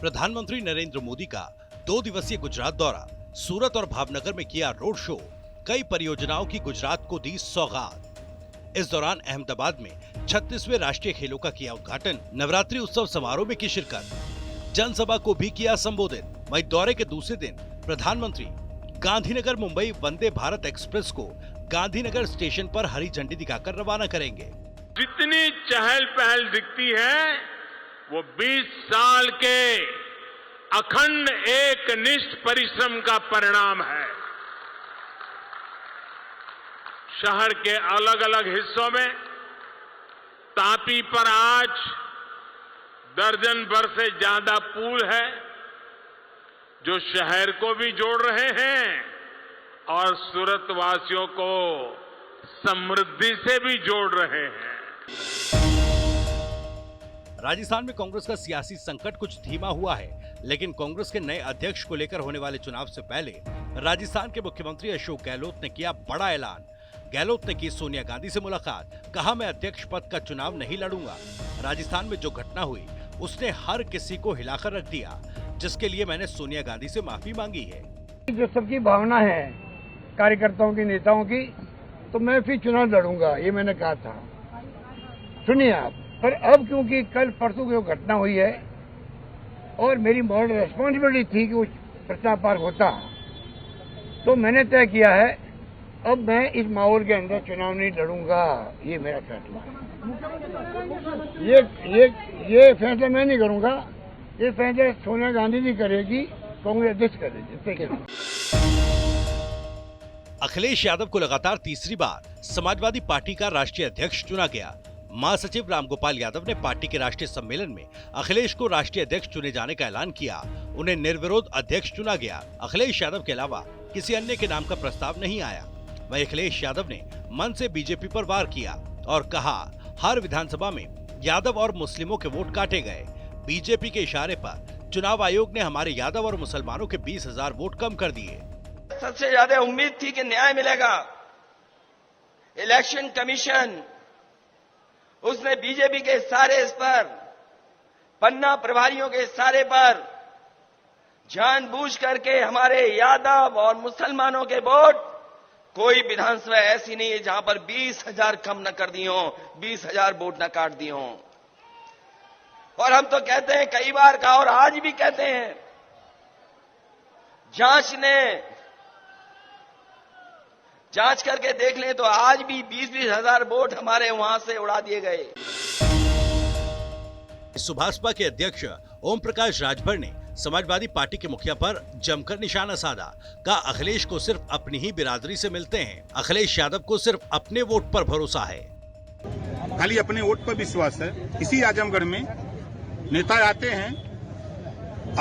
प्रधानमंत्री नरेंद्र मोदी का 2 दिवसीय गुजरात दौरा, सूरत और भावनगर में किया रोड शो, कई परियोजनाओं की गुजरात को दी सौगात। इस दौरान अहमदाबाद में 36वें राष्ट्रीय खेलों का किया उद्घाटन, नवरात्रि उत्सव समारोह में की शिरकत, जनसभा को भी किया संबोधित। वहीं दौरे के दूसरे दिन प्रधानमंत्री गांधीनगर मुंबई वंदे भारत एक्सप्रेस को गांधीनगर स्टेशन पर हरी झंडी दिखाकर रवाना करेंगे। जितनी चहल पहल दिखती है वो 20 साल के अखंड एकनिष्ठ परिश्रम का परिणाम है। शहर के अलग अलग हिस्सों में तापी पर आज दर्जन भर से ज्यादा पुल है जो शहर को भी जोड़ रहे हैं और सूरत वासियों को समृद्धि से भी जोड़ रहे हैं। राजस्थान में कांग्रेस का सियासी संकट कुछ धीमा हुआ है, लेकिन कांग्रेस के नए अध्यक्ष को लेकर होने वाले चुनाव से पहले राजस्थान के मुख्यमंत्री अशोक गहलोत ने किया बड़ा ऐलान। गहलोत ने की सोनिया गांधी से मुलाकात, कहा मैं अध्यक्ष पद का चुनाव नहीं लड़ूंगा। राजस्थान में जो घटना हुई उसने हर किसी को हिलाकर रख दिया, जिसके लिए मैंने सोनिया गांधी से माफी मांगी है। जो सबकी भावना है कार्यकर्ताओं की, नेताओं की, तो मैं फिर चुनाव लड़ूंगा, ये मैंने कहा था। सुनिए आप, पर अब क्योंकि कल परसों की जो घटना हुई है और मेरी मॉरल रेस्पॉन्सिबिलिटी थी कि वो प्रचार पार्क होता, तो मैंने तय किया है अब मैं इस माहौल के अंदर चुनाव नहीं लड़ूंगा। ये मेरा फैसला है। ये फैसला मैं नहीं करूंगा, ये फैसला सोनिया गांधी जी करेगी, कांग्रेस अध्यक्ष करेगी। अखिलेश यादव को लगातार तीसरी बार समाजवादी पार्टी का राष्ट्रीय अध्यक्ष चुना गया। महासचिव रामगोपाल यादव ने पार्टी के राष्ट्रीय सम्मेलन में अखिलेश को राष्ट्रीय अध्यक्ष चुने जाने का ऐलान किया। उन्हें निर्विरोध अध्यक्ष चुना गया। अखिलेश यादव के अलावा किसी अन्य के नाम का प्रस्ताव नहीं आया। वहीं अखिलेश यादव ने मन से बीजेपी पर वार किया और कहा हर विधानसभा में यादव और मुस्लिमों के वोट काटे गए। बीजेपी के इशारे पर चुनाव आयोग ने हमारे यादव और मुसलमानों के 20,000 वोट कम कर दिए। सबसे ज्यादा उम्मीद थी कि न्याय मिलेगा। इलेक्शन कमीशन उसने बीजेपी के सारे इस पर, पन्ना प्रभारियों के सारे पर जानबूझ करके हमारे यादव और मुसलमानों के वोट, कोई विधानसभा ऐसी नहीं है जहां पर 20,000 कम न कर दी हो, 20,000 वोट न काट दी हो। और हम तो कहते हैं कई बार कहा और आज भी कहते हैं, जांच करके देख लें तो आज भी 20-20 हजार वोट हमारे वहां से उड़ा दिए गए। सुभाषपा के अध्यक्ष ओम प्रकाश राजभर ने समाजवादी पार्टी के मुखिया पर जमकर निशाना साधा। कहा अखिलेश को सिर्फ अपनी ही बिरादरी से मिलते हैं। अखिलेश यादव को सिर्फ अपने वोट पर भरोसा है। खाली अपने वोट पर विश्वास है। इसी आजमगढ़ में नेता आते हैं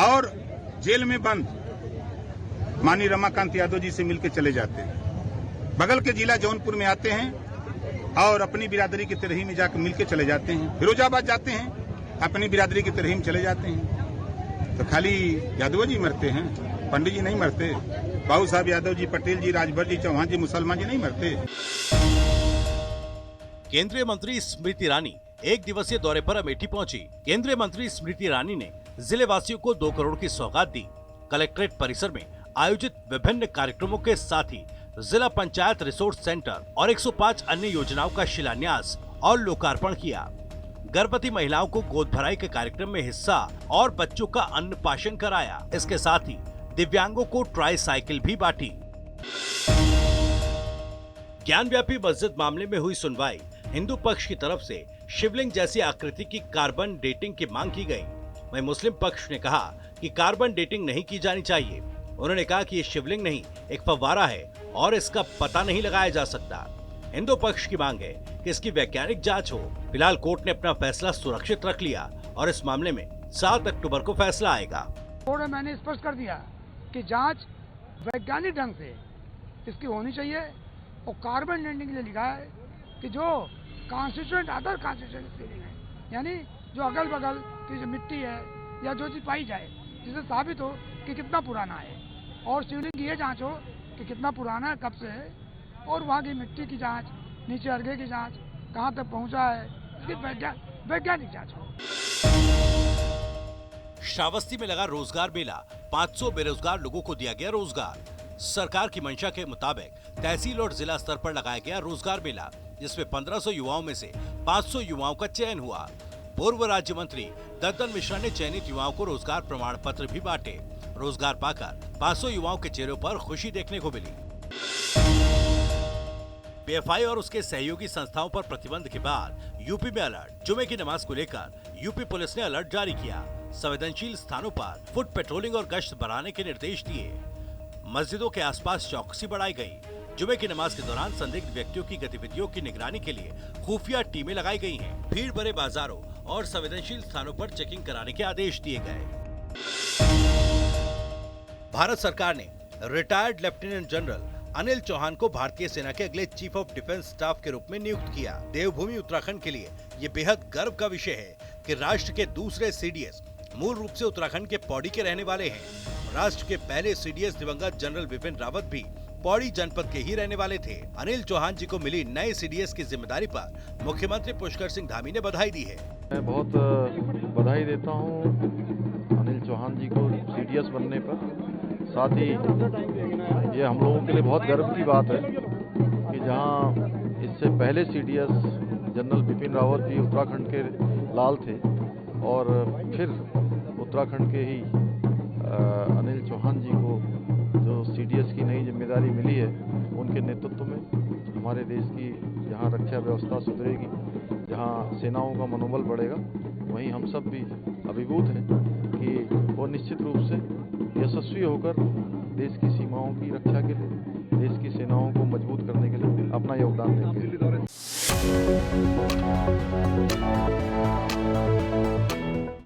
और जेल में बंद माननीय रमाकांत यादव जी से मिलकर चले जाते हैं। बगल के जिला जौनपुर में आते हैं और अपनी बिरादरी की तरह में जाकर मिलकर चले जाते हैं। फिरोजाबाद जाते हैं, अपनी बिरादरी की तरह में चले जाते हैं। तो खाली यादव जी मरते हैं, पंडित जी नहीं मरते। बाबू साहब यादव जी, पटेल जी, राजभर जी, चौहान जी, मुसलमान जी नहीं मरते। केंद्रीय मंत्री स्मृति ईरानी 1 दिवसीय दौरे पर अमेठी पहुंची। केंद्रीय मंत्री स्मृति ईरानी ने जिले वासियों को 2 करोड़ की सौगात दी। कलेक्ट्रेट परिसर में आयोजित विभिन्न कार्यक्रमों के साथ ही जिला पंचायत रिसोर्स सेंटर और 105 अन्य योजनाओं का शिलान्यास और लोकार्पण किया। गर्भवती महिलाओं को गोद भराई के कार्यक्रम में हिस्सा और बच्चों का अन्नप्राशन कराया। इसके साथ ही दिव्यांगों को ट्राई साइकिल भी बांटी। ज्ञानव्यापी मस्जिद मामले में हुई सुनवाई। हिंदू पक्ष की तरफ से शिवलिंग जैसी आकृति की कार्बन डेटिंग की मांग की गई। वहीं मुस्लिम पक्ष ने कहा कि कार्बन डेटिंग नहीं की जानी चाहिए। उन्होंने कहा कि ये शिवलिंग नहीं, एक फव्वारा है और इसका पता नहीं लगाया जा सकता। हिंदू पक्ष की मांग है कि इसकी वैज्ञानिक जांच हो। फिलहाल कोर्ट ने अपना फैसला सुरक्षित रख लिया और इस मामले में 7 अक्टूबर को फैसला आएगा। कोर्ट में मैंने स्पष्ट कर दिया कि जांच वैज्ञानिक ढंग से इसकी होनी चाहिए और कार्बन डेटिंग के लिए लिखा है कि जो कॉन्स्टिट्यूएंट अदर कॉन्स्टिट्यूएंट फीलिंग है, यानी जो अगल बगल की जो मिट्टी है या जो चीज पाई जाए जिससे साबित हो कि कितना पुराना है, और शिवलिंग की ये जांच हो कि कितना पुराना है, कब से है, और वहाँ की मिट्टी की जांच, नीचे अर्घे की जांच, कहाँ तक पहुँचा है, इसकी वैज्ञानिक जांच हो। श्रावस्ती में लगा रोजगार मेला, 500 बेरोजगार लोगों को दिया गया रोजगार। सरकार की मंशा के मुताबिक तहसील और जिला स्तर पर लगाया गया रोजगार मेला, जिसमें 1500 युवाओं में से 500 युवाओं का चयन हुआ। पूर्व राज्य मंत्री दद्दन मिश्रा ने चयनित युवाओं को रोजगार प्रमाण पत्र भी बांटे। रोजगार पाकर 500 युवाओं के चेहरों पर खुशी देखने को मिली। पीएफआई और उसके सहयोगी संस्थाओं पर प्रतिबंध के बाद यूपी में अलर्ट। जुमे की नमाज को लेकर यूपी पुलिस ने अलर्ट जारी किया। संवेदनशील स्थानों पर फुट पेट्रोलिंग और गश्त बढ़ाने के निर्देश दिए। मस्जिदों के आसपास चौकसी बढ़ाई गई। जुमे की नमाज के दौरान संदिग्ध व्यक्तियों की गतिविधियों की निगरानी के लिए खुफिया टीमें लगाई गई हैं। भीड़ भरे बाजारों और संवेदनशील स्थानों पर चेकिंग कराने के आदेश दिए गए। भारत सरकार ने retired lieutenant general Anil Chauhan को भारतीय सेना के अगले चीफ ऑफ डिफेंस स्टाफ के रूप में नियुक्त किया। देवभूमि उत्तराखंड के लिए ये बेहद गर्व का विषय है कि राष्ट्र के दूसरे सीडीएस मूल रूप से उत्तराखंड के पौड़ी के रहने वाले हैं। राष्ट्र के पहले सीडीएस दिवंगत जनरल बिपिन रावत भी पौड़ी जनपद के ही रहने वाले थे। अनिल चौहान जी को मिली नए सीडीएस की जिम्मेदारी पर मुख्यमंत्री पुष्कर सिंह धामी ने बधाई दी है। मैं बहुत बधाई देता हूं अनिल चौहान जी को सीडीएस बनने पर। साथ ही ये हम लोगों के लिए बहुत गर्व की बात है कि जहां इससे पहले सीडीएस जनरल बिपिन रावत जी उत्तराखंड के लाल थे और फिर उत्तराखंड के ही अनिल चौहान जी को जो सीडीएस की नई जिम्मेदारी मिली है, उनके नेतृत्व में हमारे देश की जहां रक्षा व्यवस्था सुधरेगी, जहां सेनाओं का मनोबल बढ़ेगा, वहीं हम सब भी अभिभूत हैं कि वो निश्चित रूप से यशस्वी होकर देश की सीमाओं की रक्षा के लिए, देश की सेनाओं को मजबूत करने के लिए अपना योगदान देंगे।